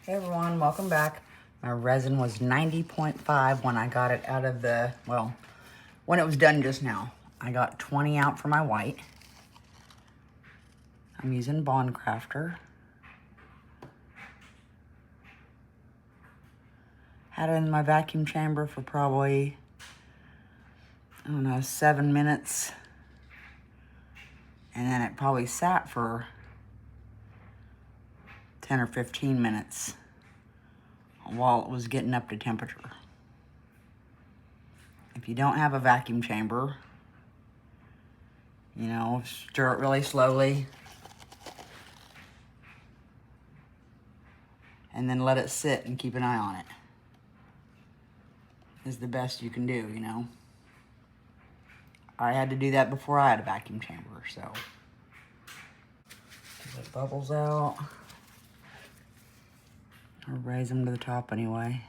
Hey everyone, welcome back. My resin was 90.5 when I got it out of the, well, when it was done just now. I got 20 out for my white. I'm using Bond Craftor. Had it in my vacuum chamber for probably, I don't know, 7 minutes. And then it probably sat for 10 or 15 minutes while it was getting up to temperature. If you don't have a vacuum chamber, you know, stir it really slowly and then let it sit and keep an eye on it. Is the best you can do, you know. I had to do that before I had a vacuum chamber, so. Get the bubbles out. Or raise them to the top anyway.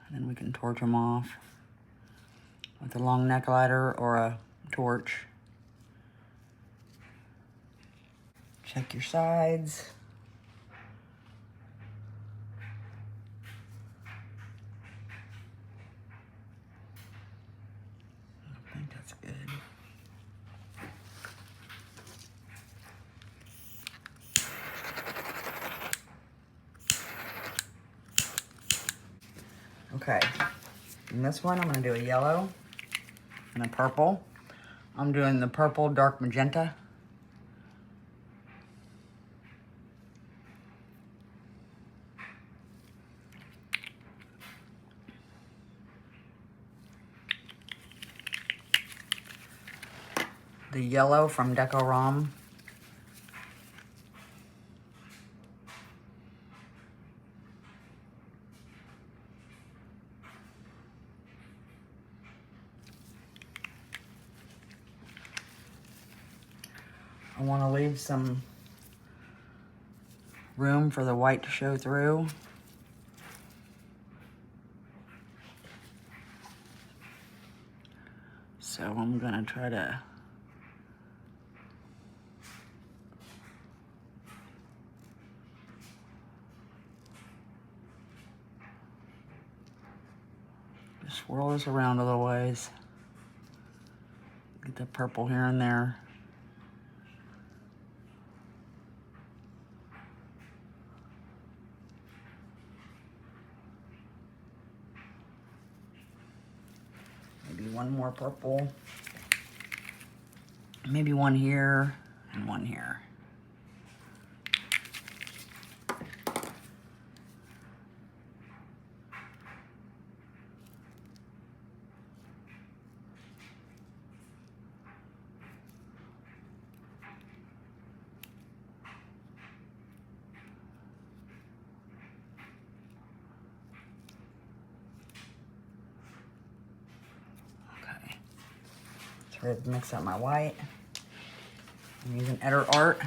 And then we can torch them off with a long neck lighter or a torch. Check your sides. I think that's good. Okay, in this one I'm gonna do a yellow and a purple. I'm doing the purple dark magenta. The yellow from Decorom. I want to leave some room for the white to show through. So I'm gonna try to just swirl this around a little ways. Get the purple here and there. Maybe one more purple. Maybe one here and one here. Try to mix up my white. I'm using Etter Art.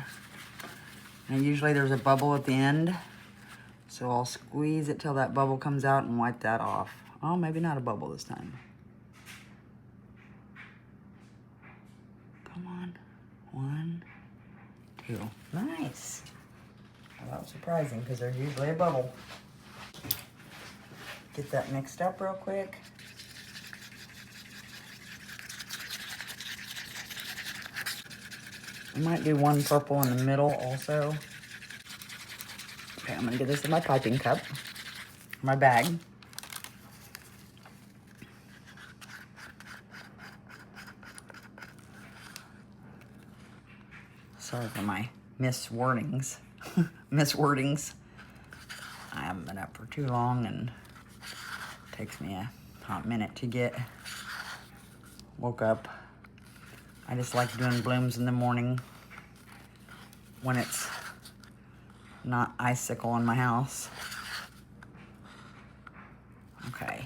And usually there's a bubble at the end. So I'll squeeze it till that bubble comes out and wipe that off. Oh, maybe not a bubble this time. Come on. 1, 2. Nice. Well, that was surprising because there's usually a bubble. Get that mixed up real quick. I might do one purple in the middle also. Okay, I'm gonna get this in my piping cup, my bag. Sorry for my miswordings. Miswordings. I haven't been up for too long and it takes me a hot minute to get woke up. I just like doing blooms in the morning when it's not icicle in my house. Okay.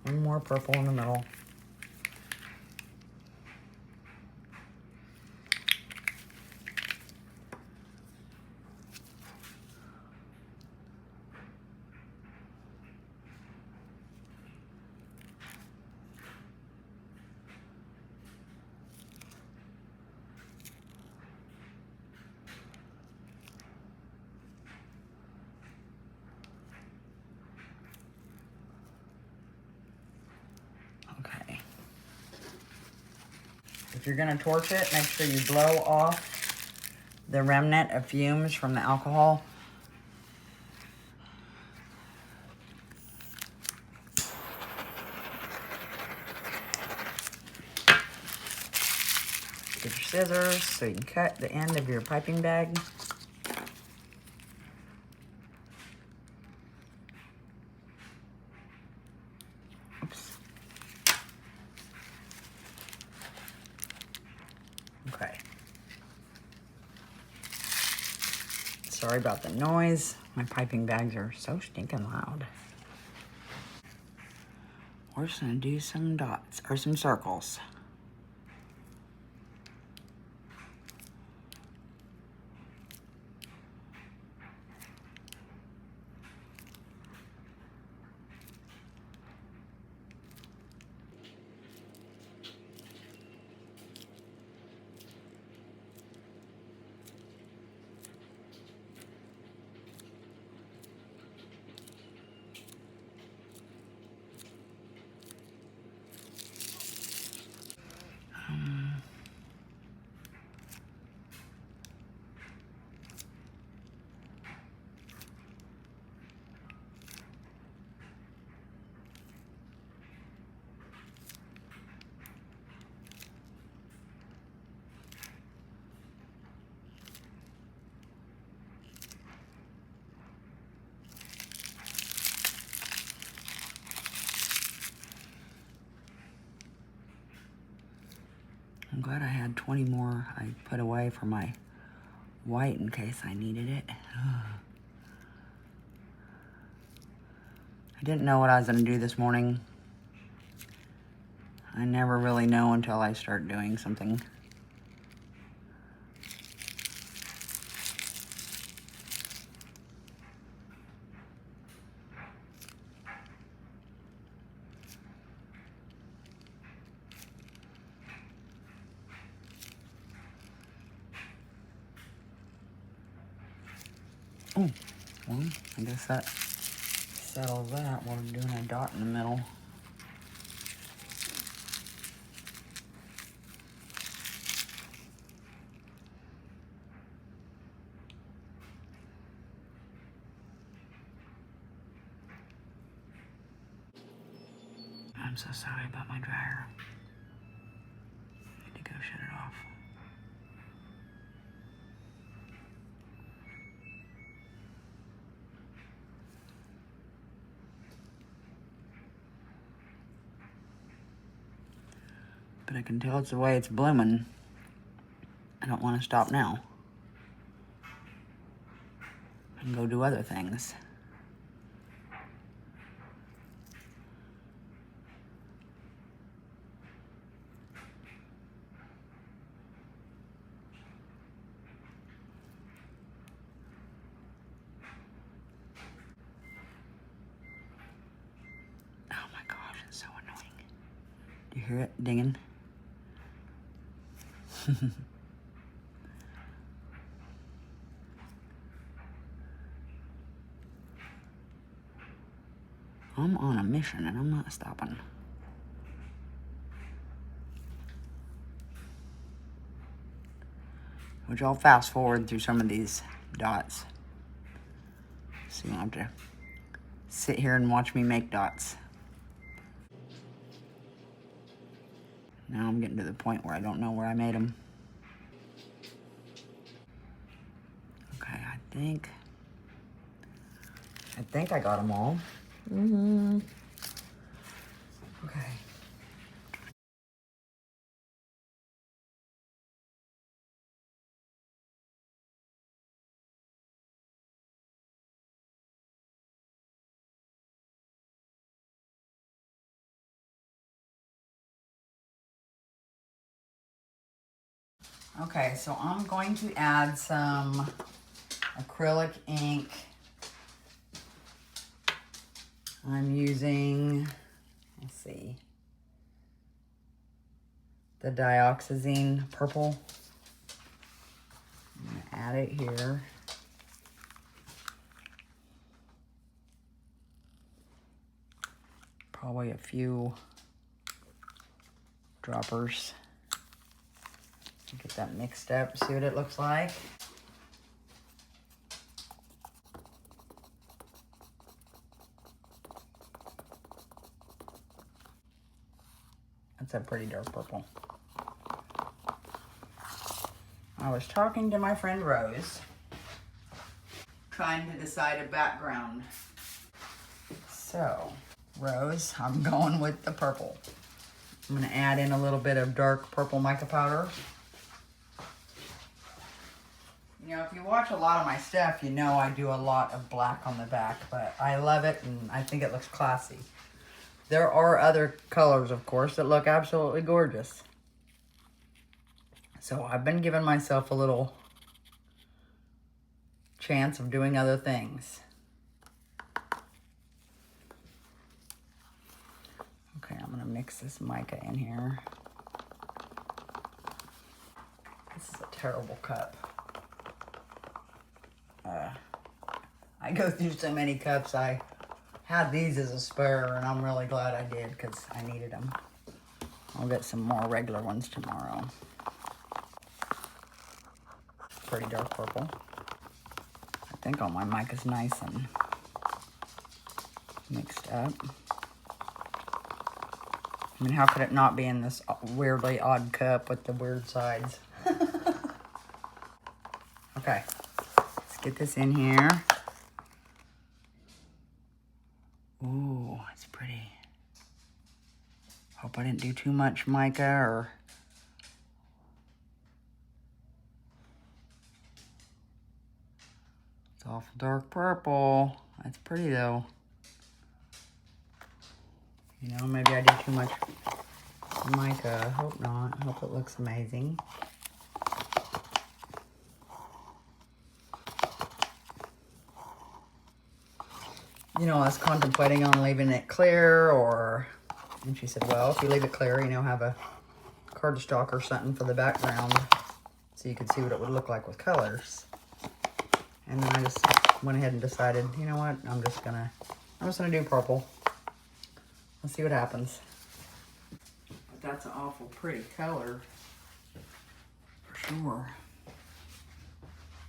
One more purple in the middle. Okay. If you're gonna torch it, make sure you blow off the remnant of fumes from the alcohol. Get your scissors so you can cut the end of your piping bag. Oops. Okay. Sorry about the noise. My piping bags are so stinking loud. We're just gonna do some dots, or some circles. I'm glad I had 20 more I put away for my white in case I needed it. I didn't know what I was gonna do this morning. I never really know until I start doing something. Oh, well, I guess that settles that. We're doing a dot in the middle. I'm so sorry about my dryer. I need to go shut it off. But I can tell it's the way it's blooming. I don't want to stop now. I can go do other things. Oh my gosh, it's so annoying. Do you hear it dinging? I'm on a mission and I'm not stopping. Which I'll fast forward through some of these dots. So you don't have to sit here and watch me make dots. Now I'm getting to the point where I don't know where I made them. Okay, I think I got them all. Okay. Okay, so I'm going to add some acrylic ink. I'm using, let's see, the dioxazine purple. I'm gonna add it here. Probably a few droppers. Get that mixed up, see what it looks like. That's a pretty dark purple. I was talking to my friend Rose, trying to decide a background. So, Rose, I'm going with the purple. I'm gonna add in a little bit of dark purple mica powder. You know, if you watch a lot of my stuff, you know I do a lot of black on the back, but I love it and I think it looks classy. There are other colors, of course, that look absolutely gorgeous. So I've been giving myself a little chance of doing other things. Okay, I'm gonna mix this mica in here. This is a terrible cup. I go through so many cups. I had these as a spare, and I'm really glad I did because I needed them. I'll get some more regular ones tomorrow. Pretty dark purple. I think all my mica's nice and mixed up. I mean, how could it not be in this weirdly odd cup with the weird sides? Okay, let's get this in here. Ooh, it's pretty. Hope I didn't do too much mica or... It's awful dark purple. That's pretty though. You know, maybe I did too much mica. I hope not. I hope it looks amazing. You know, I was contemplating on leaving it clear or... And she said, well, if you leave it clear, you know, have a cardstock or something for the background so you could see what it would look like with colors. And then I just went ahead and decided, you know what, I'm just gonna do purple. Let's see what happens. But that's an awful pretty color, for sure.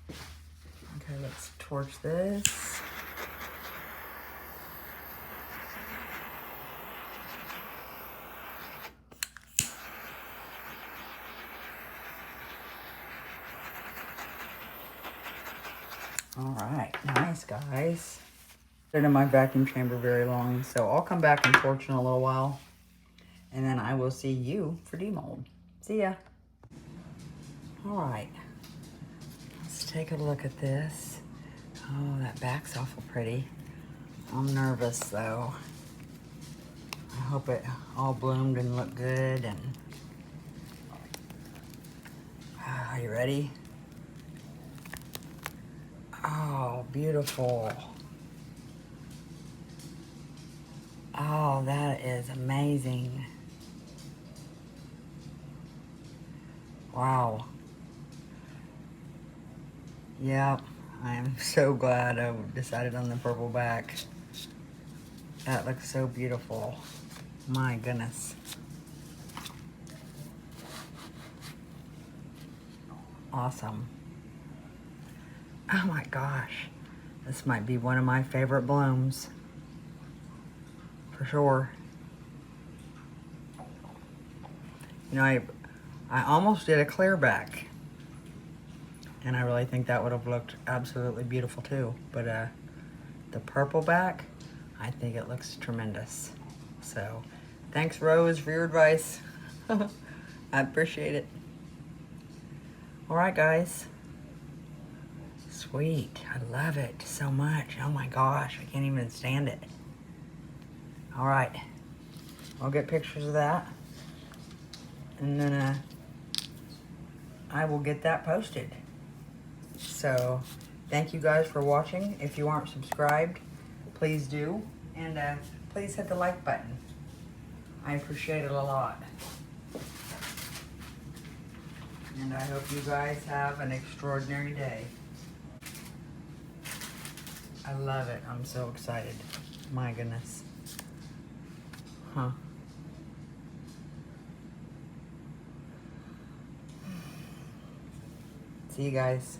Okay, let's torch this. All right, nice guys. Been in my vacuum chamber very long, so I'll come back and torch in a little while, and then I will see you for demold. See ya. All right, let's take a look at this. Oh, that back's awful pretty. I'm nervous though. I hope it all bloomed and looked good. And are you ready? Oh, beautiful. Oh, that is amazing. Wow. Yep, I am so glad I decided on the purple back. That looks so beautiful. My goodness. Awesome. Oh my gosh. This might be one of my favorite blooms. For sure. You know, I almost did a clear back. And I really think that would have looked absolutely beautiful too. But the purple back, I think it looks tremendous. So, thanks Rose for your advice. I appreciate it. All right, guys. Sweet, I love it so much. Oh my gosh, I can't even stand it. All right, I'll get pictures of that. And then I will get that posted. So, thank you guys for watching. If you aren't subscribed, please do. And please hit the like button. I appreciate it a lot. And I hope you guys have an extraordinary day. I love it. I'm so excited. My goodness. Huh. see you guys